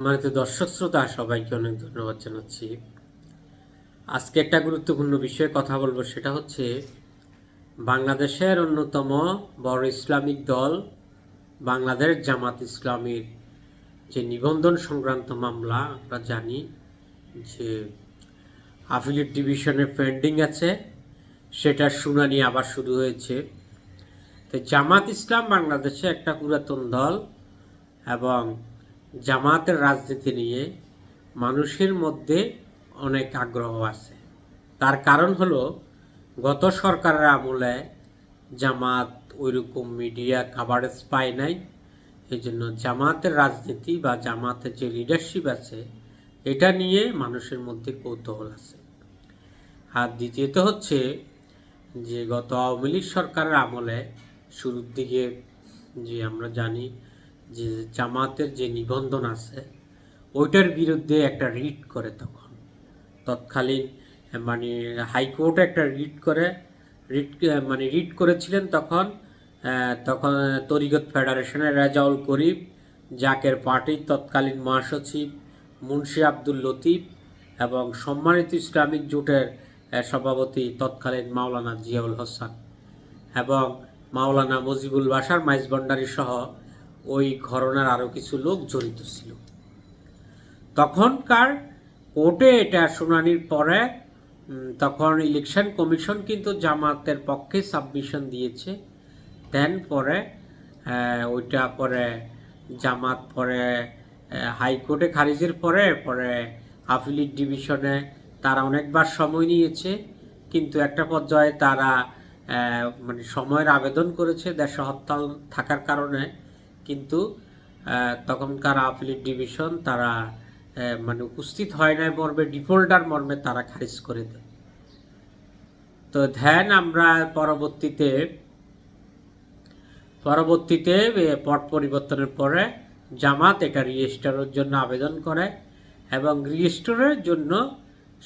সম্মানিত দর্শক শ্রোতা সবাইকে অনেক ধন্যবাদ জানাচ্ছি। আজকে একটা গুরুত্বপূর্ণ বিষয়ে কথা বলবো, সেটা হচ্ছে বাংলাদেশের অন্যতম বড় ইসলামিক দল বাংলাদেশ জামাত ইসলামীর যে নিবন্ধন সংক্রান্ত মামলা, আমরা জানি যে আপিলেট ডিভিশনে পেন্ডিং আছে, সেটার শুনানি আবার শুরু হয়েছে। তো জামাত ইসলাম বাংলাদেশে একটা পুরাতন দল এবং জামাতের রাজনীতি নিয়ে মানুষের মধ্যে অনেক আগ্রহ আছে। তার কারণ হলো গত সরকারের আমলে জামাত ওইরকম মিডিয়া কাভারেজ পায় নাই। এই জন্য জামাতের রাজনীতি বা জামাতের যে লিডারশিপ আছে এটা নিয়ে মানুষের মধ্যে কৌতূহল আছে। আর দ্বিতীয়ত হচ্ছে যে গত আওয়ামী লীগ সরকারের আমলে শুরুর দিকে যে আমরা জানি যে জামাতের যে নিবন্ধন আছে ওইটার বিরুদ্ধে একটা রিট করে, তখন তৎকালীন হাইকোর্টে একটা রিট করেছিলেন তখন তরিকত ফেডারেশনের রেজাউল করিম, জাকের পার্টির তৎকালীন মহাসচিব মুন্সি আব্দুল লতিফ এবং সম্মানিত ইসলামিক জোটের সভাপতি তৎকালীন মাওলানা জিয়াউল হোসেন এবং মাওলানা মুজিবুল বাশার মাইজভান্ডারী সহ ওই ঘটনার আরও কিছু লোক জড়িত ছিল। তখনকার কোর্টে এটা শুনানির পরে তখন ইলেকশন কমিশন কিন্তু জামাতের পক্ষে সাবমিশন দিয়েছে। দেন পরে ওইটা পরে জামাত পরে হাইকোর্টে খারিজের পরে আপিলেট ডিভিশনে তারা অনেকবার সময় নিয়েছে, কিন্তু একটা পর্যায়ে তারা সময়ের আবেদন করেছে দেশে হরতাল থাকার কারণে, কিন্তু তখনকার আপিলেট ডিভিশন তারা উপস্থিত হয় নাই মর্মে, ডিফল্টার মর্মে তারা খারিজ করে দেয়। তো আমরা পরবর্তীতে পট পরিবর্তনের পরে জামাত এটা রেজিস্টারের জন্য আবেদন করে এবং রেজিস্টারের জন্য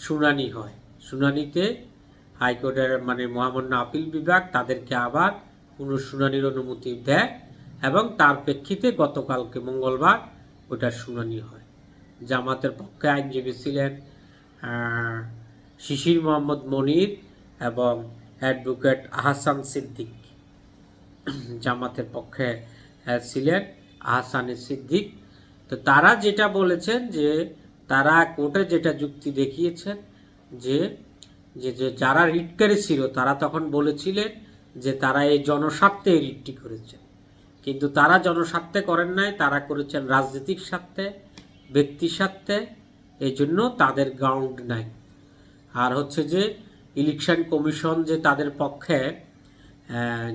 শুনানি হয়। শুনানিতে হাইকোর্টের মহামান্য আপিল বিভাগ তাদেরকে আবার পুনঃশুনানির অনুমতি দেয় এবং তার প্রেক্ষিতে গতকালকে মঙ্গলবার ওটার শুনানি হয়। জামাতের পক্ষে আইনজীবী ছিলেন শিশির মোহাম্মদ মনির এবং অ্যাডভোকেট আহসান সিদ্দিক। জামাতের পক্ষে ছিলেন আহসানের সিদ্দিক। তো তারা যেটা বলেছেন যে তারা কোর্টে যেটা যুক্তি দেখিয়েছেন যে যারা রিটকারী ছিল তারা তখন বলেছিলেন যে তারা এই জনস্বার্থে রিটটি করেছেন, কিন্তু তারা জনস্বার্থে করেন নাই, তারা করেছেন রাজনৈতিক স্বার্থে, ব্যক্তি স্বার্থে। এই জন্য তাদের গ্রাউন্ড নাই। আর হচ্ছে যে ইলেকশন কমিশন যে তাদের পক্ষে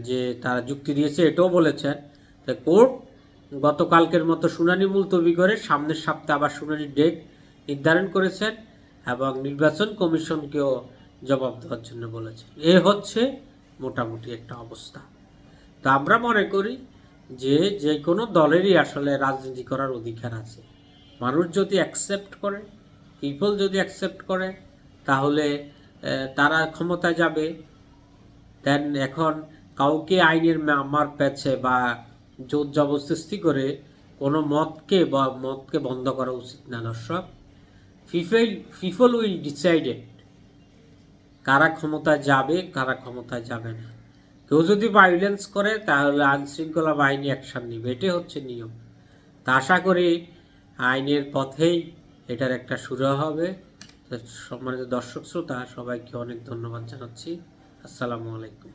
যে তারা যুক্তি দিয়েছে এটাও বলেছেন। তো কোর্ট গতকালকের মতো শুনানি মুলতবি করে সামনের সপ্তাহে আবার শুনানির ডেট নির্ধারণ করেছেন এবং নির্বাচন কমিশনকেও জবাব দেওয়ার জন্য বলেছেন। এ হচ্ছে মোটামুটি একটা অবস্থা। তো আমরা মনে করি যে কোনো দলেরই আসলে রাজনীতি করার অধিকার আছে। মানুষ যদি অ্যাকসেপ্ট করে, পিপল যদি অ্যাকসেপ্ট করে, তাহলে তারা ক্ষমতায় যাবে। দেন এখন কাউকে আইনের মার পেছে বা জোর জবরদস্তি করে কোনো মতকে বন্ধ করা উচিত না। দর্শক, পিপল উইল ডিসাইডেড কারা ক্ষমতায় যাবে, কারা ক্ষমতায় যাবে না। কেউ যদি ভায়োলেন্স করে তাহলে আইনশৃঙ্খলা বাহিনী অ্যাকশন নেবে, এটাই হচ্ছে নিয়ম। তা আশা করি আইনের পথেই এটার একটা শুরু হবে। সম্মানিত দর্শক শ্রোতা সবাইকে অনেক ধন্যবাদ জানাচ্ছি। আসসালামু আলাইকুম।